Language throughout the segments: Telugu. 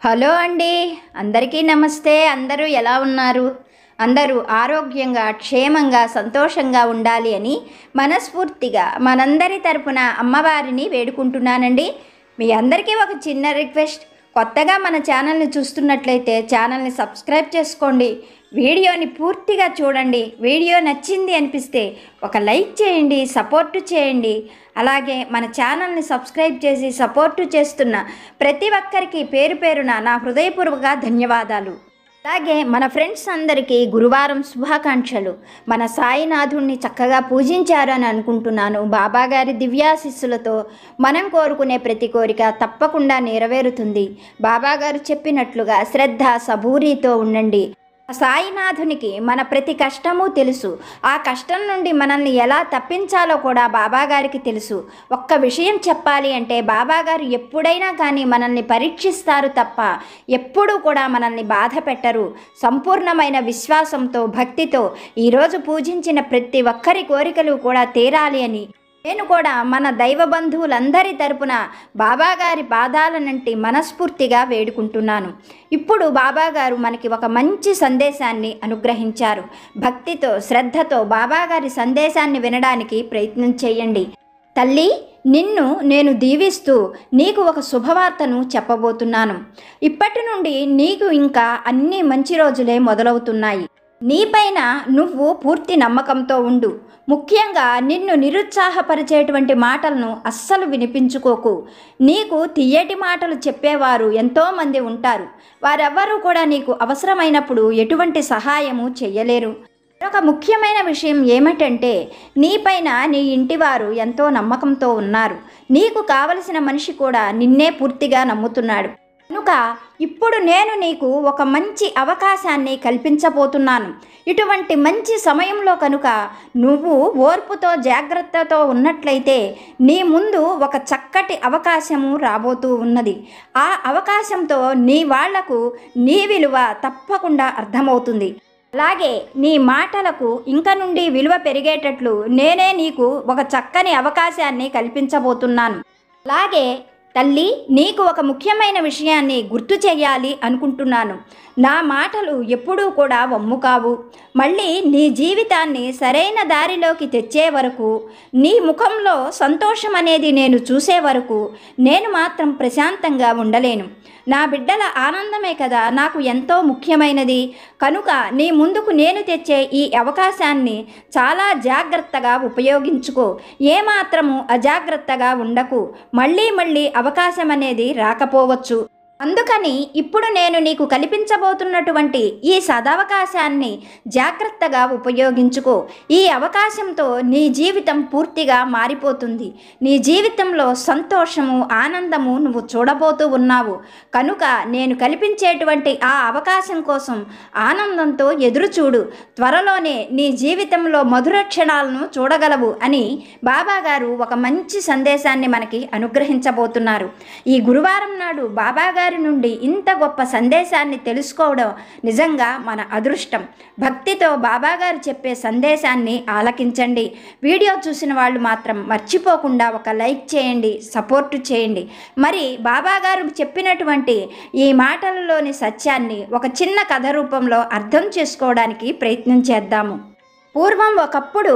హలో అండి. అందరికీ నమస్తే. అందరూ ఎలా ఉన్నారు? అందరూ ఆరోగ్యంగా, క్షేమంగా, సంతోషంగా ఉండాలి అని మనస్ఫూర్తిగా మనందరి తరపున అమ్మవారిని వేడుకుంటున్నానండి. మీ అందరికీ ఒక చిన్న రిక్వెస్ట్. కొత్తగా మన ఛానల్ని చూస్తున్నట్లయితే ఛానల్ని సబ్స్క్రైబ్ చేసుకోండి. వీడియోని పూర్తిగా చూడండి. వీడియో నచ్చింది అనిపిస్తే ఒక లైక్ చేయండి, సపోర్టు చేయండి. అలాగే మన ఛానల్ని సబ్స్క్రైబ్ చేసి సపోర్టు చేస్తున్న ప్రతి ఒక్కరికి పేరు పేరున నా హృదయపూర్వక ధన్యవాదాలు. అలాగే మన ఫ్రెండ్స్ అందరికీ గురువారం శుభాకాంక్షలు. మన సాయినాథుణ్ణి చక్కగా పూజించారు అని అనుకుంటున్నాను. బాబాగారి దివ్యాశిస్సులతో మనం కోరుకునే ప్రతి కోరిక తప్పకుండా నెరవేరుతుంది. బాబాగారు చెప్పినట్లుగా శ్రద్ధ సబూరితో ఉండండి. సాయినాథునికి మన ప్రతి కష్టము తెలుసు. ఆ కష్టం నుండి మనల్ని ఎలా తప్పించాలో కూడా బాబాగారికి తెలుసు. ఒక్క విషయం చెప్పాలి అంటే బాబాగారు ఎప్పుడైనా కానీ మనల్ని పరీక్షిస్తారు తప్ప ఎప్పుడూ కూడా మనల్ని బాధ పెట్టరు. సంపూర్ణమైన విశ్వాసంతో, భక్తితో ఈరోజు పూజించిన ప్రతి ఒక్కరి కోరికలు కూడా తీరాలి అని నేను కూడా మన దైవ బంధువులందరి తరపున బాబాగారి పాదాలనంటి మనస్ఫూర్తిగా వేడుకుంటున్నాను. ఇప్పుడు బాబాగారు మనకి ఒక మంచి సందేశాన్ని అనుగ్రహించారు. భక్తితో, శ్రద్ధతో బాబాగారి సందేశాన్ని వినడానికి ప్రయత్నం చేయండి. తల్లి, నిన్ను నేను దీవిస్తూ నీకు ఒక శుభవార్తను చెప్పబోతున్నాను. ఇప్పటి నుండి నీకు ఇంకా అన్ని మంచి రోజులే మొదలవుతున్నాయి. నీపైన నువ్వు పూర్తి నమ్మకంతో ఉండు. ముఖ్యంగా నిన్ను నిరుత్సాహపరిచేటువంటి మాటలను అస్సలు వినిపించుకోకు. నీకు తియ్యటి మాటలు చెప్పేవారు ఎంతోమంది ఉంటారు. వారెవ్వరూ కూడా నీకు అవసరమైనప్పుడు ఎటువంటి సహాయము చెయ్యలేరు. ఒక ముఖ్యమైన విషయం ఏమిటంటే నీపైన నీ ఇంటివారు ఎంతో నమ్మకంతో ఉన్నారు. నీకు కావలసిన మనిషి కూడా నిన్నే పూర్తిగా నమ్ముతున్నాడు. కనుక ఇప్పుడు నేను నీకు ఒక మంచి అవకాశాన్ని కల్పించబోతున్నాను. ఇటువంటి మంచి సమయంలో కనుక నువ్వు ఓర్పుతో, జాగ్రత్తతో ఉన్నట్లయితే నీ ముందు ఒక చక్కటి అవకాశము రాబోతూ ఉన్నది. ఆ అవకాశంతో నీ వాళ్లకు నీ విలువ తప్పకుండా అర్థమవుతుంది. అలాగే నీ మాటలకు ఇంక నుండి విలువ పెరిగేటట్లు నేనే నీకు ఒక చక్కని అవకాశాన్ని కల్పించబోతున్నాను. అలాగే తల్లి, నీకు ఒక ముఖ్యమైన విషయాన్ని గుర్తు చేయాలి అనుకుంటున్నాను. నా మాటలు ఎప్పుడూ కూడా వమ్ము కావు. మళ్ళీ నీ జీవితాన్ని సరైన దారిలోకి తెచ్చే వరకు, నీ ముఖంలో సంతోషం అనేది నేను చూసే వరకు నేను మాత్రం ప్రశాంతంగా ఉండలేను. నా బిడ్డల ఆనందమే కదా నాకు ఎంతో ముఖ్యమైనది. కనుక నీ ముందుకు నేను తెచ్చే ఈ అవకాశాన్ని చాలా జాగ్రత్తగా ఉపయోగించుకో. ఏమాత్రము అజాగ్రత్తగా ఉండకు. మళ్ళీ మళ్ళీ అవకాశం అనేది రాకపోవచ్చు. అందుకని ఇప్పుడు నేను నీకు కల్పించబోతున్నటువంటి ఈ సదవకాశాన్ని జాగ్రత్తగా ఉపయోగించుకో. ఈ అవకాశంతో నీ జీవితం పూర్తిగా మారిపోతుంది. నీ జీవితంలో సంతోషము, ఆనందము నువ్వు చూడబోతూ ఉన్నావు. కనుక నేను కల్పించేటువంటి ఆ అవకాశం కోసం ఆనందంతో ఎదురు చూడు. త్వరలోనే నీ జీవితంలో మధుర క్షణాలను చూడగలవు అని బాబాగారు ఒక మంచి సందేశాన్ని మనకి అనుగ్రహించబోతున్నారు. ఈ గురువారం నాడు బాబాగారు నుండి ఇంత గొప్ప సందేశాన్ని తెలుసుకోవడం నిజంగా మన అదృష్టం. భక్తితో బాబాగారు చెప్పే సందేశాన్ని ఆలకించండి. వీడియో చూసిన వాళ్ళు మాత్రం మర్చిపోకుండా ఒక లైక్ చేయండి, సపోర్టు చేయండి. మరి బాబాగారు చెప్పినటువంటి ఈ మాటలలోని సత్యాన్ని ఒక చిన్న కథ రూపంలో అర్థం చేసుకోవడానికి ప్రయత్నం చేద్దాము. పూర్వం ఒకప్పుడు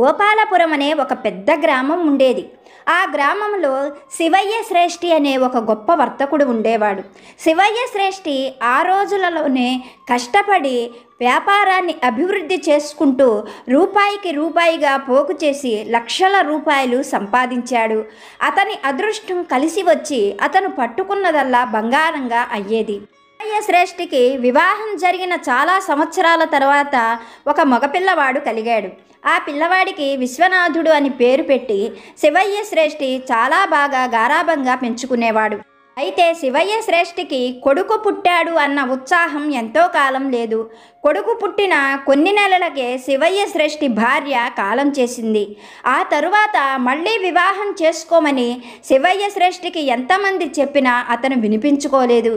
గోపాలపురం అనే ఒక పెద్ద గ్రామం ఉండేది. ఆ గ్రామంలో శివయ్య శ్రేష్ఠి అనే ఒక గొప్ప వర్తకుడు ఉండేవాడు. శివయ్య శ్రేష్ఠి ఆ రోజులలోనే కష్టపడి వ్యాపారాన్ని అభివృద్ధి చేసుకుంటూ రూపాయికి రూపాయిగా పోగు చేసి లక్షల రూపాయలు సంపాదించాడు. అతని అదృష్టం కలిసి వచ్చి అతను పట్టుకున్నదల్లా బంగారంగా అయ్యేది. శివయ్య శ్రేష్ఠికి వివాహం జరిగిన చాలా సంవత్సరాల తర్వాత ఒక మగపిల్లవాడు కలిగాడు. ఆ పిల్లవాడికి విశ్వనాథుడు అని పేరు పెట్టి శివయ్య శ్రేష్ఠి చాలా బాగా గారాబంగా పెంచుకునేవాడు. అయితే శివయ్య శ్రేష్ఠికి కొడుకు పుట్టాడు అన్న ఉత్సాహం ఎంతో కాలం లేదు. కొడుకు పుట్టిన కొన్ని నెలలకే శివయ్య శ్రేష్ఠి భార్య కాలం చేసింది. ఆ తరువాత మళ్ళీ వివాహం చేసుకోమని శివయ్య శ్రేష్ఠికి ఎంతమంది చెప్పినా అతను వినిపించుకోలేదు.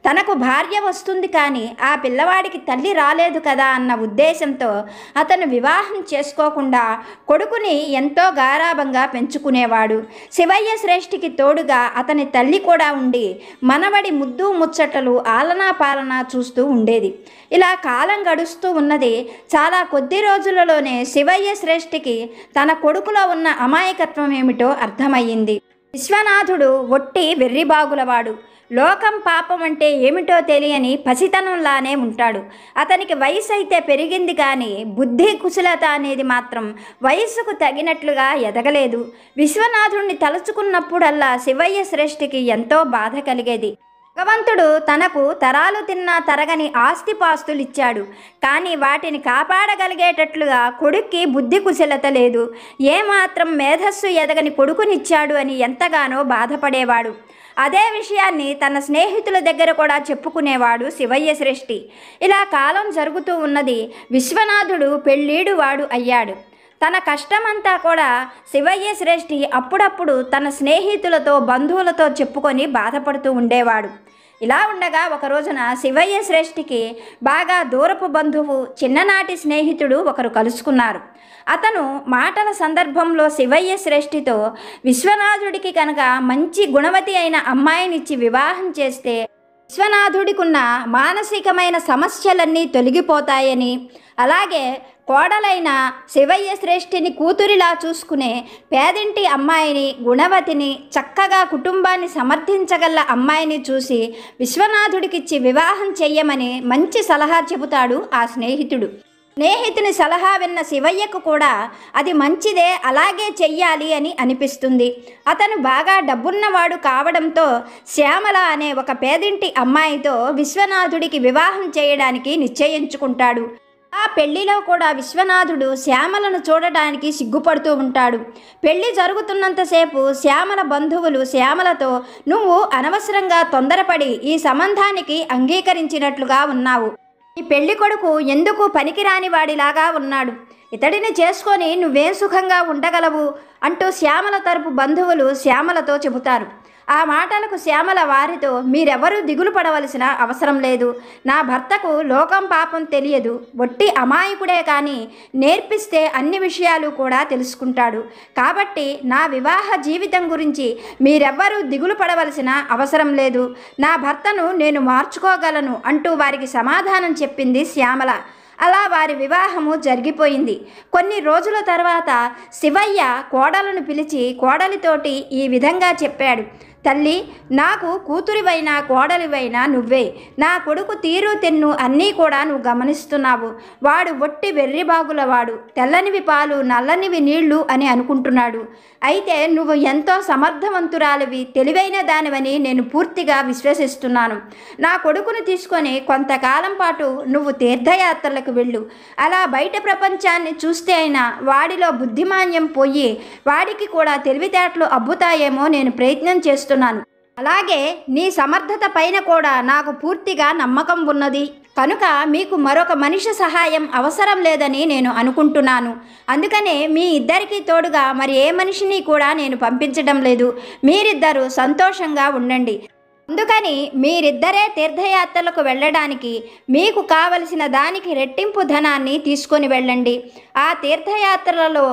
తనకు భార్య వస్తుంది కానీ ఆ పిల్లవాడికి తల్లి రాలేదు కదా అన్న ఉద్దేశంతో అతను వివాహం చేసుకోకుండా కొడుకుని ఎంతో గారాబంగా పెంచుకునేవాడు. శివయ్య శ్రేష్ఠికి తోడుగా అతని తల్లి కూడా ఉండి మనవడి ముద్దు ముచ్చటలు ఆలనా పాలనా చూస్తూ ఉండేది. ఇలా కాలం గడుస్తూ ఉన్నది. చాలా కొద్ది రోజులలోనే శివయ్య శ్రేష్ఠికి తన కొడుకులో ఉన్న అమాయకత్వం ఏమిటో అర్థమయ్యింది. విశ్వనాథుడు ఒట్టి వెర్రిబాగులవాడు. లోకం పాపం అంటే ఏమిటో తెలియని పసితనంలానే ఉంటాడు. అతనికి వయసు అయితే పెరిగింది కానీ బుద్ధి కుశలత అనేది మాత్రం వయసుకు తగినట్లుగా ఎదగలేదు. విశ్వనాథుణ్ణి తలుచుకున్నప్పుడల్లా శివయ్య శ్రేష్ఠికి ఎంతో బాధ కలిగేది. భగవంతుడు తనకు తరాలు తిన్నా తరగని ఆస్తిపాస్తులు ఇచ్చాడు. కానీ వాటిని కాపాడగలిగేటట్లుగా కొడుక్కి బుద్ధి కుశలత లేదు. ఏమాత్రం మేధస్సు ఎదగని కొడుకునిచ్చాడు అని ఎంతగానో బాధపడేవాడు. అదే విషయాన్ని తన స్నేహితుల దగ్గర కూడా చెప్పుకునేవాడు శివయ్య శ్రేష్ఠి. ఇలా కాలం జరుగుతూ ఉన్నది. విశ్వనాథుడు పెళ్ళీడు వాడు అయ్యాడు. తన కష్టమంతా కూడా శివయ్య శ్రేష్ఠి అప్పుడప్పుడు తన స్నేహితులతో బంధువులతో చెప్పుకొని బాధపడుతూ ఉండేవాడు. ఇలా ఉండగా ఒక రోజున శివయ్య శ్రేష్ఠికి బాగా దూరపు బంధువు, చిన్ననాటి స్నేహితుడు ఒకరు కలుసుకున్నారు. అతను మాటల సందర్భంలో శివయ్య శ్రేష్ఠితో విశ్వనాథుడికి కనుక మంచి గుణవతి అయిన అమ్మాయినిచ్చి వివాహం చేస్తే విశ్వనాథుడికున్న మానసికమైన సమస్యలన్నీ తొలగిపోతాయని, అలాగే కోడలైన శివయ్య శ్రేష్ఠిని కూతురిలా చూసుకునే పేదింటి అమ్మాయిని, గుణవతిని, చక్కగా కుటుంబాన్ని సమర్థించగల అమ్మాయిని చూసి విశ్వనాథుడికిచ్చి వివాహం చెయ్యమని మంచి సలహా చెబుతాడు ఆ స్నేహితుడు. స్నేహితుని సలహా విన్న శివయ్యకు కూడా అది మంచిదే, అలాగే చెయ్యాలి అని అనిపిస్తుంది. అతను బాగా డబ్బున్నవాడు కావడంతో శ్యామల అనే ఒక పేదింటి అమ్మాయితో విశ్వనాథుడికి వివాహం చేయడానికి నిశ్చయించుకుంటాడు. ఆ పెళ్లిలో కూడా విశ్వనాథుడు శ్యామలను చూడడానికి సిగ్గుపడుతూ ఉంటాడు. పెళ్లి జరుగుతున్నంతసేపు శ్యామల బంధువులు శ్యామలతో, నువ్వు అనవసరంగా తొందరపడి ఈ సంబంధానికి అంగీకరించినట్లుగా ఉన్నావు. ఈ పెళ్లి కొడుకు ఎందుకు పనికిరాని వాడిలాగా ఉన్నాడు. ఇతడిని చేసుకొని నువ్వేం సుఖంగా ఉండగలవు అంటూ శ్యామల తరపు బంధువులు శ్యామలతో చెబుతారు. ఆ మాటలకు శ్యామల వారితో, మీరెవరూ దిగులు పడవలసిన అవసరం లేదు. నా భర్తకు లోకం పాపం తెలియదు. ఒట్టి అమాయకుడే కానీ నేర్పిస్తే అన్ని విషయాలు కూడా తెలుసుకుంటాడు. కాబట్టి నా వివాహ జీవితం గురించి మీరెవ్వరూ దిగులు పడవలసిన అవసరం లేదు. నా భర్తను నేను మార్చుకోగలను అంటూ వారికి సమాధానం చెప్పింది శ్యామల. అలా వారి వివాహము జరిగిపోయింది. కొన్ని రోజుల తర్వాత శివయ్య కోడలను పిలిచి కోడలితోటి ఈ విధంగా చెప్పాడు. తల్లి, నాకు కూతురివైనా కోడలివైనా నువ్వే. నా కొడుకు తీరు తెన్ను అన్నీ కూడా నువ్వు గమనిస్తున్నావు. వాడు ఒట్టి వెర్రిబాగులవాడు. తెల్లనివి పాలు, నల్లనివి నీళ్లు అని అనుకుంటున్నాడు. అయితే నువ్వు ఎంతో సమర్థవంతురాలివి, తెలివైన దానివని నేను పూర్తిగా విశ్వసిస్తున్నాను. నా కొడుకును తీసుకొని కొంతకాలం పాటు నువ్వు తీర్థయాత్రలకు వెళ్ళు. అలా బయట ప్రపంచాన్ని చూస్తే అయినా వాడిలో బుద్ధిమాన్యం పోయి వాడికి కూడా తెలివితేటలు అబ్బుతాయేమో నేను ప్రయత్నం చేస్తున్నాను. అలాగే నీ సమర్థత పైన కూడా నాకు పూర్తిగా నమ్మకం ఉన్నది. కనుక మీకు మరొక మనిషి సహాయం అవసరం లేదని నేను అనుకుంటున్నాను. అందుకనే మీ ఇద్దరికీ తోడుగా మరి ఏ మనిషిని కూడా నేను పంపించడం లేదు. మీరిద్దరూ సంతోషంగా ఉండండి. అందుకని మీరిద్దరే తీర్థయాత్రలకు వెళ్ళడానికి మీకు కావలసిన దానికి రెట్టింపు ధనాన్ని తీసుకొని వెళ్ళండి. ఆ తీర్థయాత్రలలో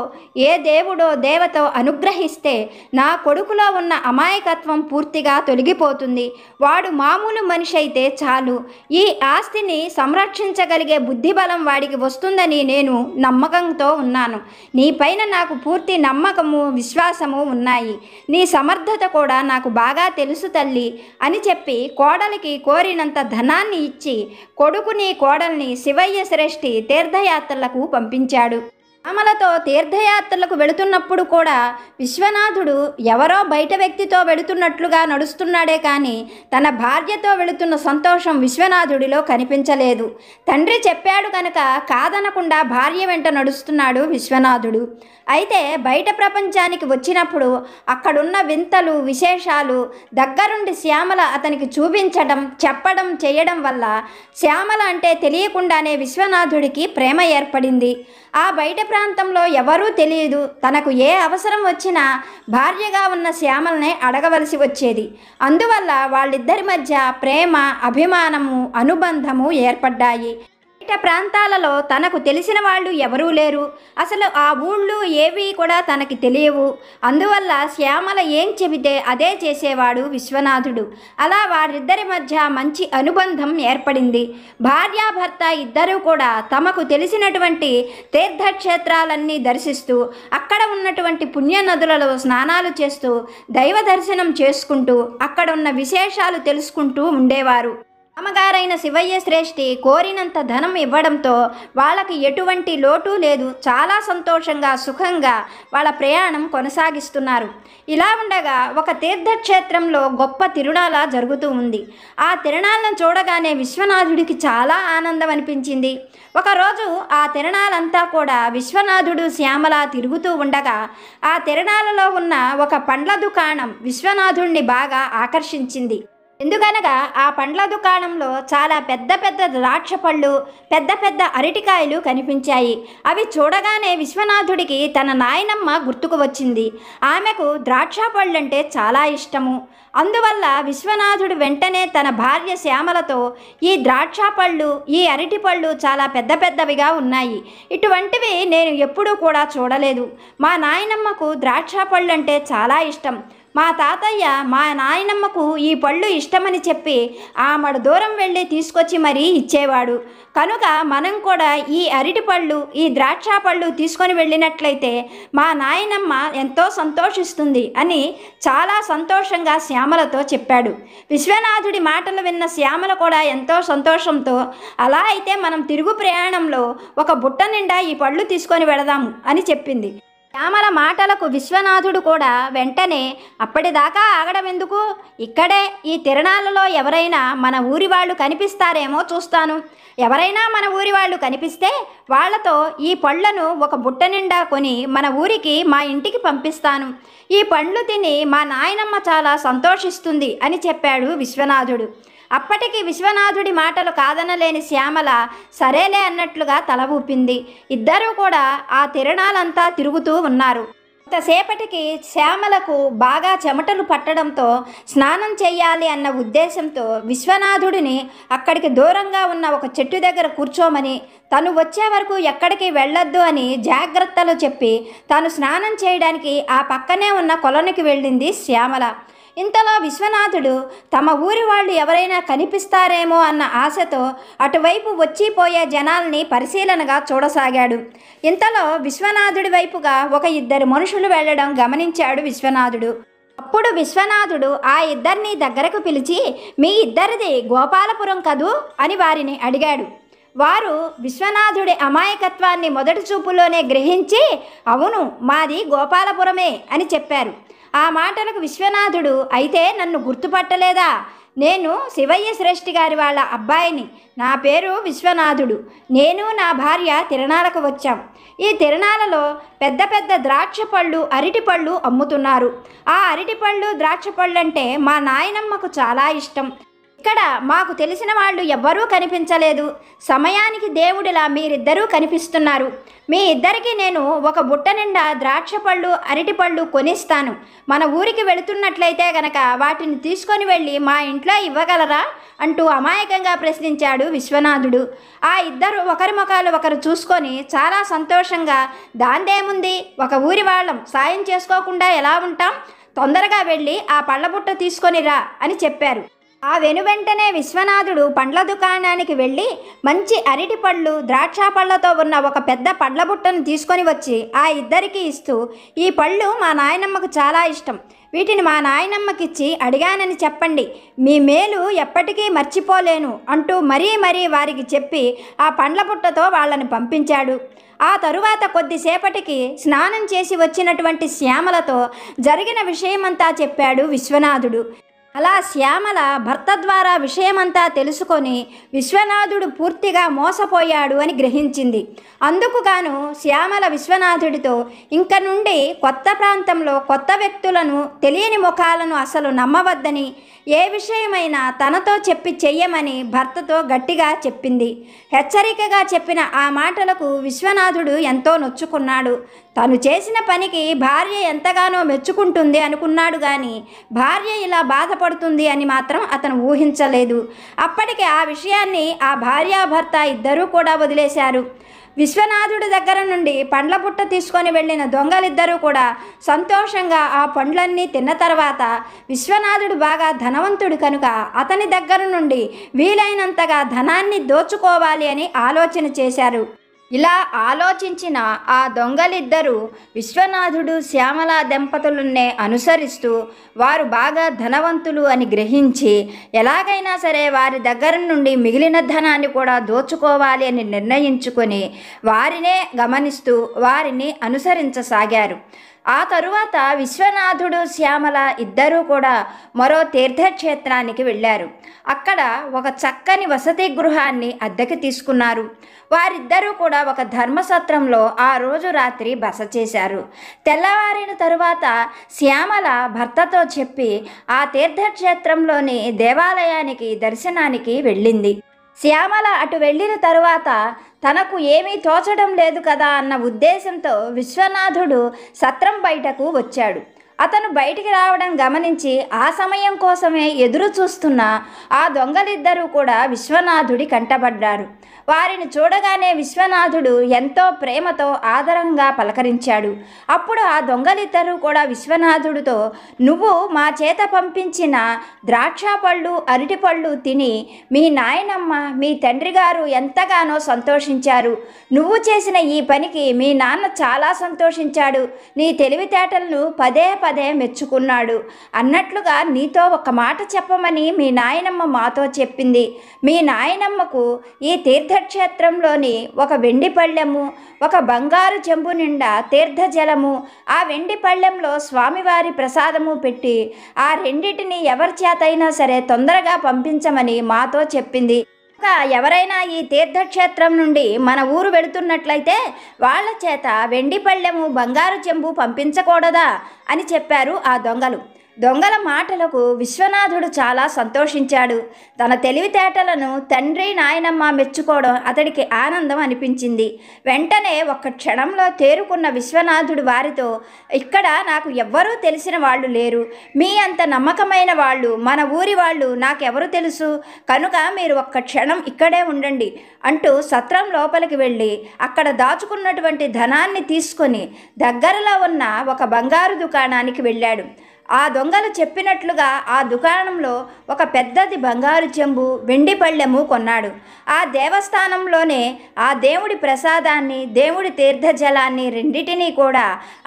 ఏ దేవుడో దేవతో అనుగ్రహిస్తే నా కొడుకులో ఉన్న అమాయకత్వం పూర్తిగా తొలగిపోతుంది. వాడు మామూలు మనిషి అయితే చాలు. ఈ ఆస్తిని సంరక్షించగలిగే బుద్ధిబలం వాడికి వస్తుందని నేను నమ్మకంతో ఉన్నాను. నీపైన నాకు పూర్తి నమ్మకము, విశ్వాసము ఉన్నాయి. నీ సమర్థత కూడా నాకు బాగా తెలుసు తల్లి అని చెప్పి కోడలికి కోరినంత ధనాన్ని ఇచ్చి కొడుకుని కోడల్ని శివయ్య శ్రేష్ఠి తీర్థయాత్రలకు పంపించాడు. శ్యామలతో తీర్థయాత్రలకు వెళుతున్నప్పుడు కూడా విశ్వనాథుడు ఎవరో బయట వ్యక్తితో వెళుతున్నట్లుగా నడుస్తున్నాడే కానీ తన భార్యతో వెళుతున్న సంతోషం విశ్వనాథుడిలో కనిపించలేదు. తండ్రి చెప్పాడు కనుక కాదనకుండా భార్య వెంట నడుస్తున్నాడు విశ్వనాథుడు. అయితే బయట ప్రపంచానికి వచ్చినప్పుడు అక్కడున్న వింతలు, విశేషాలు దగ్గరుండి శ్యామల అతనికి చూపించడం, చెప్పడం, చేయడం వల్ల శ్యామల అంటే తెలియకుండానే విశ్వనాథుడికి ప్రేమ ఏర్పడింది. ఆ బయట ప్రాంతంలో ఎవరూ తెలియదు. తనకు ఏ అవసరం వచ్చినా భార్యగా ఉన్న శ్యామలనే అడగవలసి వచ్చేది. అందువల్ల వాళ్ళిద్దరి మధ్య ప్రేమ, అభిమానము, అనుబంధము ఏర్పడ్డాయి. బయట బయట ప్రాంతాలలో తనకు తెలిసిన వాళ్ళు ఎవరూ లేరు. అసలు ఆ ఊళ్ళు ఏవి కూడా తనకి తెలియవు. అందువల్ల శ్యామల ఏం చెబితే అదే చేసేవాడు విశ్వనాథుడు. అలా వారిద్దరి మధ్య మంచి అనుబంధం ఏర్పడింది. భార్యాభర్త ఇద్దరూ కూడా తమకు తెలిసినటువంటి తీర్థక్షేత్రాలన్నీ దర్శిస్తూ అక్కడ ఉన్నటువంటి పుణ్యనదులలో స్నానాలు చేస్తూ దైవ దర్శనం చేసుకుంటూ అక్కడ ఉన్న విశేషాలు తెలుసుకుంటూ ఉండేవారు. అమ్మగారైన శివయ్య శ్రేష్ఠి కోరినంత ధనం ఇవ్వడంతో వాళ్ళకి ఎటువంటి లోటు లేదు. చాలా సంతోషంగా సుఖంగా వాళ్ళ ప్రయాణం కొనసాగిస్తున్నారు. ఇలా ఉండగా ఒక తీర్థక్షేత్రంలో గొప్ప తిరునాళ జరుగుతూ ఉంది. ఆ తిరునాళ్ళను చూడగానే విశ్వనాథుడికి చాలా ఆనందం అనిపించింది. ఒకరోజు ఆ తిరునాళ్ళంతా కూడా విశ్వనాథుడు శ్యామల తిరుగుతూ ఉండగా ఆ తిరునాళ్ళలో ఉన్న ఒక పండ్ల దుకాణం విశ్వనాథుడిని బాగా ఆకర్షించింది. ఎందుకనగా ఆ పండ్ల దుకాణంలో చాలా పెద్ద పెద్ద ద్రాక్ష పళ్ళు, పెద్ద పెద్ద అరటికాయలు కనిపించాయి. అవి చూడగానే విశ్వనాథుడికి తన నాయనమ్మ గుర్తుకు వచ్చింది. ఆమెకు ద్రాక్ష పళ్ళంటే చాలా ఇష్టము. అందువల్ల విశ్వనాథుడు వెంటనే తన భార్య శ్యామలతో ఈ ద్రాక్ష పళ్ళు, ఈ అరటి పళ్ళు చాలా పెద్ద పెద్దవిగా ఉన్నాయి. ఇటువంటివి నేను ఎప్పుడూ కూడా చూడలేదు. మా నాయనమ్మకు ద్రాక్ష పళ్ళు అంటే చాలా ఇష్టం. మా తాతయ్య మా నాయనమ్మకు ఈ పళ్ళు ఇష్టమని చెప్పి ఆమెడు దూరం వెళ్ళి తీసుకొచ్చి మరీ ఇచ్చేవాడు. కనుక మనం కూడా ఈ అరటి పళ్ళు, ఈ ద్రాక్ష పళ్ళు తీసుకొని వెళ్ళినట్లయితే మా నాయనమ్మ ఎంతో సంతోషిస్తుంది అని చాలా సంతోషంగా శ్యామలతో చెప్పాడు. విశ్వనాథుడి మాటలు విన్న శ్యామల కూడా ఎంతో సంతోషంతో అలా అయితే మనం తిరుగు ప్రయాణంలో ఒక బుట్ట నిండా ఈ పళ్ళు తీసుకొని వెళదాము అని చెప్పింది. శ్యామల మాటలకు విశ్వనాథుడు కూడా వెంటనే అప్పటిదాకా ఆగడం ఎందుకు, ఇక్కడే ఈ తిరణాలలో ఎవరైనా మన ఊరి వాళ్ళు కనిపిస్తారేమో చూస్తాను. ఎవరైనా మన ఊరి వాళ్ళు కనిపిస్తే వాళ్లతో ఈ పళ్ళను ఒక బుట్ట నిండా కొని మన ఊరికి మా ఇంటికి పంపిస్తాను. ఈ పండ్లు తిని మా నాయనమ్మ చాలా సంతోషిస్తుంది అని చెప్పాడు విశ్వనాథుడు. అప్పటికి విశ్వనాథుడి మాటలు కాదనలేని శ్యామల సరేలే అన్నట్లుగా తల ఊపింది. ఇద్దరూ కూడా ఆ తిరణాలంతా తిరుగుతూ ఉన్నారు. కొంతసేపటికి శ్యామలకు బాగా చెమటలు పట్టడంతో స్నానం చేయాలి అన్న ఉద్దేశంతో విశ్వనాథుడిని అక్కడికి దూరంగా ఉన్న ఒక చెట్టు దగ్గర కూర్చోమని, తను వచ్చే వరకు ఎక్కడికి వెళ్ళొద్దు అని జాగ్రత్తలు చెప్పి తాను స్నానం చేయడానికి ఆ పక్కనే ఉన్న కొలనుకి వెళ్ళింది శ్యామల. ఇంతలో విశ్వనాథుడు తమ ఊరి వాళ్ళు ఎవరైనా కనిపిస్తారేమో అన్న ఆశతో అటువైపు వచ్చిపోయే జనాల్ని పరిశీలనగా చూడసాగాడు. ఇంతలో విశ్వనాథుడి వైపుగా ఒక ఇద్దరు మనుషులు వెళ్ళడం గమనించాడు విశ్వనాథుడు. అప్పుడు విశ్వనాథుడు ఆ ఇద్దరిని దగ్గరకు పిలిచి, మీ ఇద్దరిది గోపాలపురం కదూ అని వారిని అడిగాడు. వారు విశ్వనాథుడి అమాయకత్వాన్ని మొదటి చూపులోనే గ్రహించి, అవును మాది గోపాలపురమే అని చెప్పారు. ఆ మాటలకు విశ్వనాథుడు, అయితే నన్ను గుర్తుపట్టలేదా? నేను శివయ్య శ్రేష్ఠి గారి వాళ్ళ అబ్బాయిని. నా పేరు విశ్వనాథుడు. నేను నా భార్య తిరణాలకు వచ్చాం. ఈ తిరణాలలో పెద్ద పెద్ద ద్రాక్ష పళ్ళు, అరటి పళ్ళు అమ్ముతున్నారు. ఆ అరటి పళ్ళు, ద్రాక్ష పళ్ళు అంటే మా నాయనమ్మకు చాలా ఇష్టం. ఇక్కడ మాకు తెలిసిన వాళ్ళు ఎవ్వరూ కనిపించలేదు. సమయానికి దేవుడిలా మీరిద్దరూ కనిపిస్తున్నారు. మీ ఇద్దరికి నేను ఒక బుట్ట నిండా ద్రాక్ష పళ్ళు, అరటి పళ్ళు కొనిస్తాను. మన ఊరికి వెళుతున్నట్లయితే గనక వాటిని తీసుకొని వెళ్ళి మా ఇంట్లో ఇవ్వగలరా అంటూ అమాయకంగా ప్రశ్నించాడు విశ్వనాథుడు. ఆ ఇద్దరు ఒకరి ముఖాలు ఒకరు చూసుకొని చాలా సంతోషంగా, దాందేముంది, ఒక ఊరి వాళ్ళం, సాయం చేసుకోకుండా ఎలా ఉంటాం, తొందరగా వెళ్ళి ఆ పళ్ళ బుట్ట తీసుకొని రా అని చెప్పారు. ఆ వెనువెంటనే విశ్వనాథుడు పండ్ల దుకాణానికి వెళ్ళి మంచి అరటి పళ్ళు, ద్రాక్ష పళ్ళతో ఉన్న ఒక పెద్ద పండ్ల బుట్టను తీసుకొని వచ్చి ఆ ఇద్దరికి ఇస్తూ, ఈ పళ్ళు మా నాయనమ్మకు చాలా ఇష్టం. వీటిని మా నాయనమ్మకిచ్చి అడిగానని చెప్పండి. మీ మేలు ఎప్పటికీ మర్చిపోలేను అంటూ మరీ వారికి చెప్పి ఆ పండ్ల బుట్టతో వాళ్ళని పంపించాడు. ఆ తరువాత కొద్దిసేపటికి స్నానం చేసి వచ్చినటువంటి శ్యామలతో జరిగిన విషయమంతా చెప్పాడు విశ్వనాథుడు. అలా శ్యామల భర్త ద్వారా విషయమంతా తెలుసుకొని విశ్వనాథుడు పూర్తిగా మోసపోయాడు అని గ్రహించింది. అందుకు గాను శ్యామల విశ్వనాథుడితో ఇంక నుండి కొత్త ప్రాంతంలో కొత్త వ్యక్తులను, తెలియని ముఖాలను అసలు నమ్మవద్దని, ఏ విషయమైనా తనతో చెప్పి చెయ్యమని భర్తతో గట్టిగా చెప్పింది. హెచ్చరికగా చెప్పిన ఆ మాటలకు విశ్వనాథుడు ఎంతో నొచ్చుకున్నాడు. తను చేసిన పనికి భార్య ఎంతగానో మెచ్చుకుంటుంది అనుకున్నాడు కానీ భార్య ఇలా బాధపడుతుంది అని మాత్రం అతను ఊహించలేదు. అప్పటికి ఆ విషయాన్ని ఆ భార్యాభర్త ఇద్దరూ కూడా వదిలేశారు. విశ్వనాథుడి దగ్గర నుండి పండ్ల పుట్ట తీసుకొని వెళ్ళిన దొంగలిద్దరూ కూడా సంతోషంగా ఆ పండ్లన్నీ తిన్న తర్వాత విశ్వనాథుడు బాగా ధనవంతుడు కనుక అతని దగ్గర నుండి వీలైనంతగా ధనాన్ని దోచుకోవాలి అని ఆలోచన చేశారు. ఇలా ఆలోచించిన ఆ దొంగలిద్దరూ విశ్వనాథుడు శ్యామల దంపతులనే అనుసరిస్తూ వారు బాగా ధనవంతులు అని గ్రహించి ఎలాగైనా సరే వారి దగ్గర నుండి మిగిలిన ధనాన్ని కూడా దోచుకోవాలి అని నిర్ణయించుకొని వారినే గమనిస్తూ వారిని అనుసరించసాగారు. ఆ తరువాత విశ్వనాథుడు శ్యామల ఇద్దరూ కూడా మరో తీర్థక్షేత్రానికి వెళ్ళారు. అక్కడ ఒక చక్కని వసతి గృహాన్ని అద్దెకి తీసుకున్నారు. వారిద్దరూ కూడా ఒక ధర్మసత్రంలో ఆ రోజు రాత్రి బస చేశారు. తెల్లవారిన తరువాత శ్యామల భర్తతో చెప్పి ఆ తీర్థక్షేత్రంలోని దేవాలయానికి దర్శనానికి వెళ్ళింది. శ్యామల అటు వెళ్ళిన తరువాత తనకు ఏమీ తోచడం లేదు కదా అన్న ఉద్దేశంతో విశ్వనాథుడు సత్రం బయటకు వచ్చాడు. అతను బయటికి రావడం గమనించి ఆ సమయం కోసమే ఎదురు చూస్తున్న ఆ దొంగలిద్దరూ కూడా విశ్వనాథుడి కంటపడ్డారు. వారిని చూడగానే విశ్వనాథుడు ఎంతో ప్రేమతో ఆదరంగా పలకరించాడు. అప్పుడు ఆ దొంగలిద్దరూ కూడా విశ్వనాథుడితో, నువ్వు మా చేత పంపించిన ద్రాక్ష పళ్ళు అరటిపళ్ళు తిని మీ నాయనమ్మ మీ తండ్రి గారు ఎంతగానో సంతోషించారు. నువ్వు చేసిన ఈ పనికి మీ నాన్న చాలా సంతోషించాడు. నీ తెలివితేటలను పదే పదే మెచ్చుకున్నాడు. అన్నట్లుగా నీతో ఒక మాట చెప్పమని మీ నాయనమ్మ మాతో చెప్పింది. మీ నాయనమ్మకు ఈ తీర్థక్షేత్రంలోని ఒక వెండి పళ్ళెము, ఒక బంగారు చెంబు నిండా తీర్థ జలము, ఆ వెండి పళ్ళెంలో స్వామివారి ప్రసాదము పెట్టి ఆ రెండిటిని ఎవరి చేతైనా సరే తొందరగా పంపించమని మాతో చెప్పింది. ఇంకా ఎవరైనా ఈ తీర్థక్షేత్రం నుండి మన ఊరు వెళుతున్నట్లయితే వాళ్ళ చేత వెండి పళ్ళెము బంగారు చెంబు పంపించకూడదా అని చెప్పారు ఆ దొంగలు. దొంగల మాటలకు విశ్వనాథుడు చాలా సంతోషించాడు. తన తెలివితేటలను తండ్రి నాయనమ్మ మెచ్చుకోవడం అతడికి ఆనందం అనిపించింది. వెంటనే ఒక్క క్షణంలో తేరుకున్న విశ్వనాథుడు వారితో, ఇక్కడ నాకు ఎవ్వరూ తెలిసిన వాళ్ళు లేరు. మీ అంత నమ్మకమైన వాళ్ళు మన ఊరి వాళ్ళు నాకెవరు తెలుసు, కనుక మీరు ఒక్క క్షణం ఇక్కడే ఉండండి అంటూ సత్రం లోపలికి వెళ్ళి అక్కడ దాచుకున్నటువంటి ధనాన్ని తీసుకొని దగ్గరలో ఉన్న ఒక బంగారు దుకాణానికి వెళ్ళాడు. ఆ దొంగలు చెప్పినట్లుగా ఆ దుకాణంలో ఒక పెద్దది బంగారు చెంబు వెండి పళ్ళెము కొన్నాడు. ఆ దేవస్థానంలోనే ఆ దేవుడి ప్రసాదాన్ని దేవుడి తీర్థజలాన్ని రెండిటినీ కూడా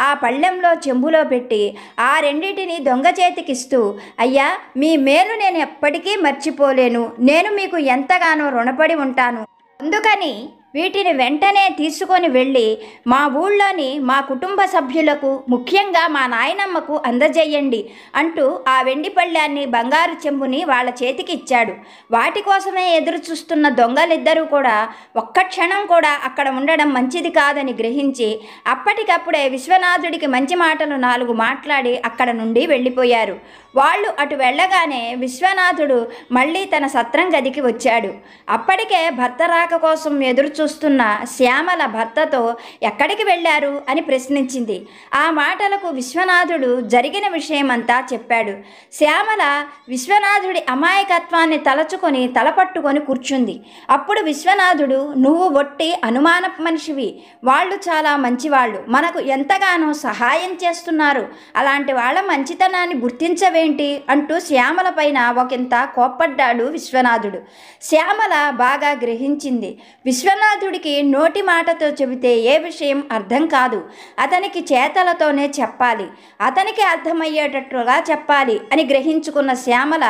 ఆ పళ్ళెంలో చెంబులో పెట్టి ఆ రెండిటిని దొంగ చేతికిస్తూ, అయ్యా మీ మేలు నేను ఎప్పటికీ మర్చిపోలేను, నేను మీకు ఎంతగానో రుణపడి ఉంటాను, అందుకని వీటిని వెంటనే తీసుకొని వెళ్ళి మా ఊళ్ళోని మా కుటుంబ సభ్యులకు ముఖ్యంగా మా నాయనమ్మకు అందజేయండి అంటూ ఆ వెండి పళ్ళాన్ని బంగారు చెంబుని వాళ్ళ చేతికి ఇచ్చాడు. వాటి కోసమే ఎదురు చూస్తున్న దొంగలిద్దరూ కూడా ఒక్క క్షణం కూడా అక్కడ ఉండడం మంచిది కాదని గ్రహించి అప్పటికప్పుడే విశ్వనాథుడికి మంచి మాటలు 4 మాట్లాడి అక్కడ నుండి వెళ్ళిపోయారు. వాళ్ళు అటు వెళ్ళగానే విశ్వనాథుడు మళ్ళీ తన సత్రం గదికి వచ్చాడు. అప్పటికే భర్త రాక కోసం ఎదురు చూస్తున్న శ్యామల భర్తతో ఎక్కడికి వెళ్ళారు అని ప్రశ్నించింది. ఆ మాటలకు విశ్వనాథుడు జరిగిన విషయమంతా చెప్పాడు. శ్యామల విశ్వనాథుడి అమాయకత్వాన్ని తలచుకొని తలపట్టుకొని కూర్చుంది. అప్పుడు విశ్వనాథుడు, నువ్వు ఒట్టి అనుమానపు మనిషివి, వాళ్ళు చాలా మంచివాళ్ళు, మనకు ఎంతగానో సహాయం చేస్తున్నారు, అలాంటి వాళ్ళ మంచితనాన్ని గుర్తించవేంటి అంటూ శ్యామల పైన ఒకంత కోప్పడ్డాడు విశ్వనాథుడు. శ్యామల బాగా గ్రహించింది. విశ్వనాథుడికి నోటి మాటతో చెబితే ఏ విషయం అర్థం కాదు, అతనికి చేతలతోనే చెప్పాలి, అతనికి అర్థమయ్యేటట్లుగా చెప్పాలి అని గ్రహించుకున్న శ్యామల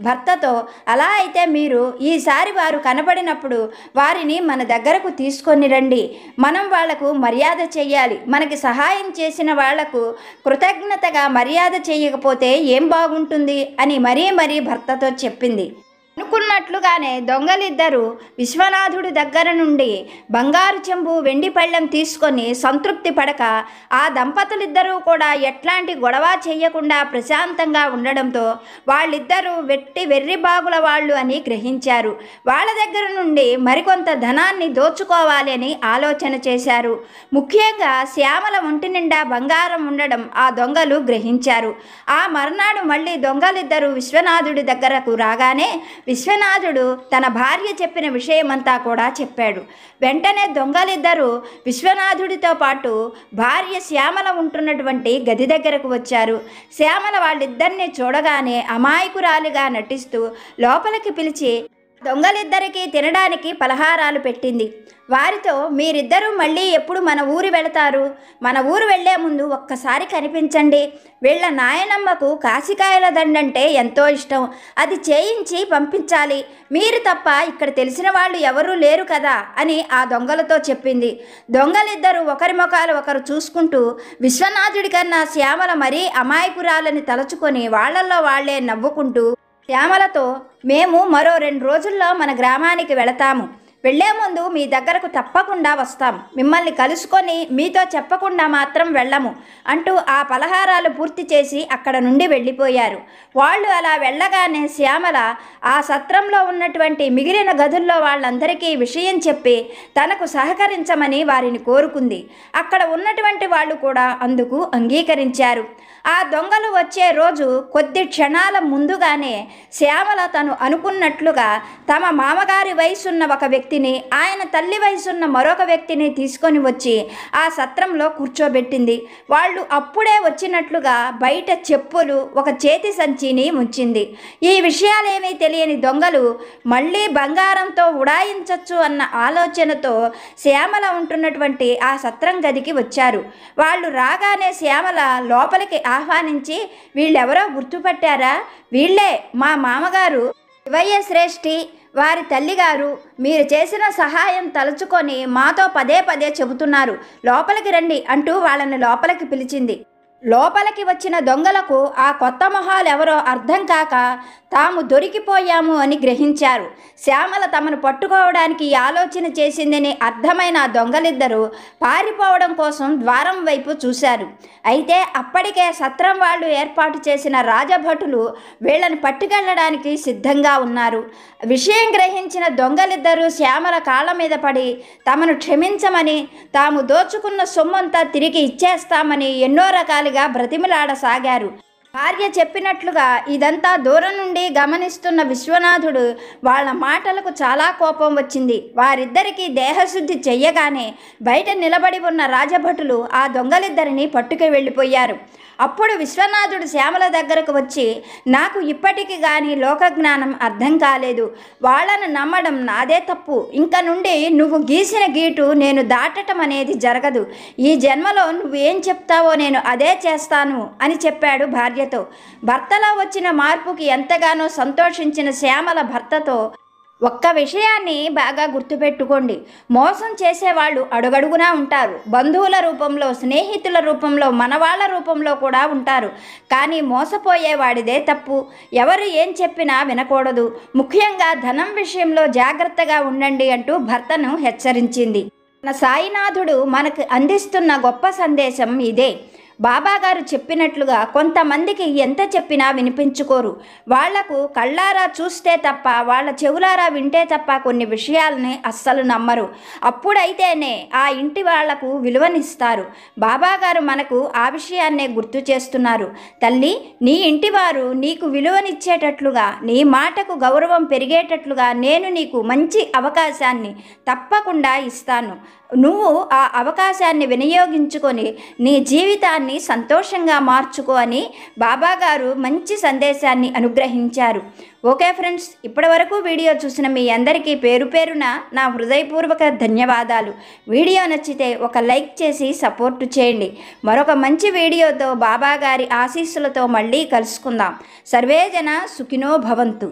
భర్తతో, అలా అయితే మీరు ఈసారి వారు కనబడినప్పుడు వారిని మన దగ్గరకు తీసుకొని రండి, మనం వాళ్లకు మర్యాద చెయ్యాలి, మనకి సహాయం చేసిన వాళ్లకు కృతజ్ఞతగా మర్యాద చేయకపోతే ఏం బాగుంటుంది అని మరీ భర్తతో చెప్పింది. అనుకున్నట్లుగానే దొంగలిద్దరూ విశ్వనాథుడి దగ్గర నుండి బంగారు చెంబు వెండి పళ్ళెం తీసుకొని సంతృప్తి పడక ఆ దంపతులిద్దరూ కూడా ఎట్లాంటి గొడవ చేయకుండా ప్రశాంతంగా ఉండడంతో వాళ్ళిద్దరూ వెర్రిబాగుల వాళ్ళు అని గ్రహించారు. వాళ్ళ దగ్గర నుండి మరికొంత ధనాన్ని దోచుకోవాలి అని ఆలోచన చేశారు. ముఖ్యంగా శ్యామల ఒంటి నిండా బంగారం ఉండడం ఆ దొంగలు గ్రహించారు. ఆ మర్నాడు మళ్ళీ దొంగలిద్దరూ విశ్వనాథుడి దగ్గరకు రాగానే విశ్వనాథుడు తన భార్య చెప్పిన విషయమంతా కూడా చెప్పాడు. వెంటనే దొంగలిద్దరూ విశ్వనాథుడితో పాటు భార్య శ్యామల ఉంటున్నటువంటి గది దగ్గరకు వచ్చారు. శ్యామల వాళ్ళిద్దరిని చూడగానే అమాయకురాలిగా నటిస్తూ లోపలికి పిలిచి దొంగలిద్దరికీ తినడానికి పలహారాలు పెట్టింది. వారితో, మీరిద్దరూ మళ్ళీ ఎప్పుడు మన ఊరు వెళతారు? మన ఊరు వెళ్లే ముందు ఒక్కసారి కనిపించండి. వీళ్ళ నాయనమ్మకు కాశీకాయల దండంటే ఎంతో ఇష్టం. అది చేయించి పంపించాలి. మీరు తప్ప ఇక్కడ తెలిసిన వాళ్ళు ఎవరూ లేరు కదా అని ఆ దొంగలతో చెప్పింది. దొంగలిద్దరూ ఒకరి ముఖాలు ఒకరు చూసుకుంటూ విశ్వనాథుడి కన్నా శ్యామల మరీ అమాయకురాలని తలుచుకొని వాళ్లల్లో వాళ్లే నవ్వుకుంటూ శ్యామలతో, మేము మరో 2 రోజుల్లో మన గ్రామానికి వెళతాము. వెళ్లే ముందు మీ దగ్గరకు తప్పకుండా వస్తాం. మిమ్మల్ని కలుసుకొని మీతో చెప్పకుండా మాత్రం వెళ్ళము అంటూ ఆ పలహారాలు పూర్తి చేసి అక్కడ నుండి వెళ్ళిపోయారు. వాళ్ళు అలా వెళ్ళగానే శ్యామల ఆ సత్రంలో ఉన్నటువంటి మిగిలిన గదుల్లో వాళ్ళందరికీ విషయం చెప్పి తనకు సహకరించమని వారిని కోరుకుంది. అక్కడ ఉన్నటువంటి వాళ్ళు కూడా అందుకు అంగీకరించారు. ఆ దొంగలు వచ్చే రోజు కొద్ది క్షణాల ముందుగానే శ్యామల తను అనుకున్నట్లుగా తమ మామగారి వయసున్న ఒక వ్యక్తిని, ఆయన తల్లి వయసున్న మరొక వ్యక్తిని తీసుకొని వచ్చి ఆ సత్రంలో కూర్చోబెట్టింది. వాళ్ళు అప్పుడే వచ్చినట్లుగా బయట చెప్పులు, ఒక చేతి సంచిని ఉంచింది. ఈ విషయాలేమీ తెలియని దొంగలు మళ్ళీ బంగారంతో ఉడాయించవచ్చు అన్న ఆలోచనతో శ్యామల ఉంటున్నటువంటి ఆ సత్రం గదికి వచ్చారు. వాళ్ళు రాగానే శ్యామల లోపలికి ఆహ్వానించి, వీళ్ళెవరో గుర్తుపట్టారా? వీళ్ళే మా మామగారు శివయ్య శ్రేష్ఠి, వారి తల్లిగారు. మీరు చేసిన సహాయం తలుచుకొని మాతో పదే పదే చెబుతున్నారు. లోపలికి రండి అంటూ వాళ్ళని లోపలికి పిలిచింది. లోపలికి వచ్చిన దొంగలకు ఆ కొత్త మొహాలు ఎవరో అర్థం కాక తాము దొరికిపోయాము అని గ్రహించారు. శ్యామల తమను పట్టుకోవడానికి ఆలోచన చేసిందని అర్థమైన ఆ దొంగలిద్దరూ పారిపోవడం కోసం ద్వారం వైపు చూశారు. అయితే అప్పటికే సత్రం వాళ్ళు ఏర్పాటు చేసిన రాజభటులు వీళ్ళని పట్టుకెళ్ళడానికి సిద్ధంగా ఉన్నారు. విషయం గ్రహించిన దొంగలిద్దరూ శ్యామల కాళ్ళ మీద పడి తమను క్షమించమని, తాము దోచుకున్న సొమ్మంతా తిరిగి ఇచ్చేస్తామని ఎన్నో రకాలుగా బ్రతిమలాడసాగారు. భార్య చెప్పినట్లుగా ఇదంతా దూరం నుండి గమనిస్తున్న విశ్వనాథుడు వాళ్ళ మాటలకు చాలా కోపం వచ్చింది. వారిద్దరికీ దేహశుద్ధి చెయ్యగానే బయట నిలబడి ఉన్న రాజభటులు ఆ దొంగలిద్దరిని పట్టుకు వెళ్ళిపోయారు. అప్పుడు విశ్వనాథుడు శ్యామల దగ్గరకు వచ్చి, నాకు ఇప్పటికి కానీ లోకజ్ఞానం అర్థం కాలేదు. వాళ్ళను నమ్మడం నాదే తప్పు. ఇంక నుండి నువ్వు గీసిన గీటు నేను దాటటం అనేది జరగదు. ఈ జన్మలో నువ్వేం చెప్తావో నేను అదే చేస్తాను అని చెప్పాడు భార్యతో. భర్తలో వచ్చిన మార్పుకి ఎంతగానో సంతోషించిన శ్యామల భర్తతో, ఒక్క విషయాన్ని బాగా గుర్తుపెట్టుకోండి. మోసం చేసేవాళ్ళు అడుగడుగునా ఉంటారు. బంధువుల రూపంలో, స్నేహితుల రూపంలో, మనవాళ్ళ రూపంలో కూడా ఉంటారు. కానీ మోసపోయేవాడిదే తప్పు. ఎవరు ఏం చెప్పినా వినకూడదు. ముఖ్యంగా ధనం విషయంలో జాగ్రత్తగా ఉండండి అంటూ భర్తను హెచ్చరించింది. మన సాయినాథుడు మనకు అందిస్తున్న గొప్ప సందేశం ఇదే. బాబాగారు చెప్పినట్లుగా కొంతమందికి ఎంత చెప్పినా వినిపించుకోరు. వాళ్లకు కళ్ళారా చూస్తే తప్ప, వాళ్ళ చెవులారా వింటే తప్ప కొన్ని విషయాలని అస్సలు నమ్మరు. అప్పుడైతేనే ఆ ఇంటి వాళ్లకు విలువనిస్తారు. బాబాగారు మనకు ఆ విషయాన్నే గుర్తు చేస్తున్నారు. తల్లి, నీ ఇంటివారు నీకు విలువనిచ్చేటట్లుగా, నీ మాటకు గౌరవం పెరిగేటట్లుగా నేను నీకు మంచి అవకాశాన్ని తప్పకుండా ఇస్తాను. నువ్వు ఆ అవకాశాన్ని వినియోగించుకొని నీ జీవితాన్ని సంతోషంగా మార్చుకో అని బాబాగారు మంచి సందేశాన్ని అనుగ్రహించారు. ఓకే ఫ్రెండ్స్, ఇప్పటివరకు వీడియో చూసిన మీ అందరికీ పేరు పేరున నా హృదయపూర్వక ధన్యవాదాలు. వీడియో నచ్చితే ఒక లైక్ చేసి సపోర్టు చేయండి. మరొక మంచి వీడియోతో బాబాగారి ఆశీస్సులతో మళ్ళీ కలుసుకుందాం. సర్వేజన సుఖినో భవంతు.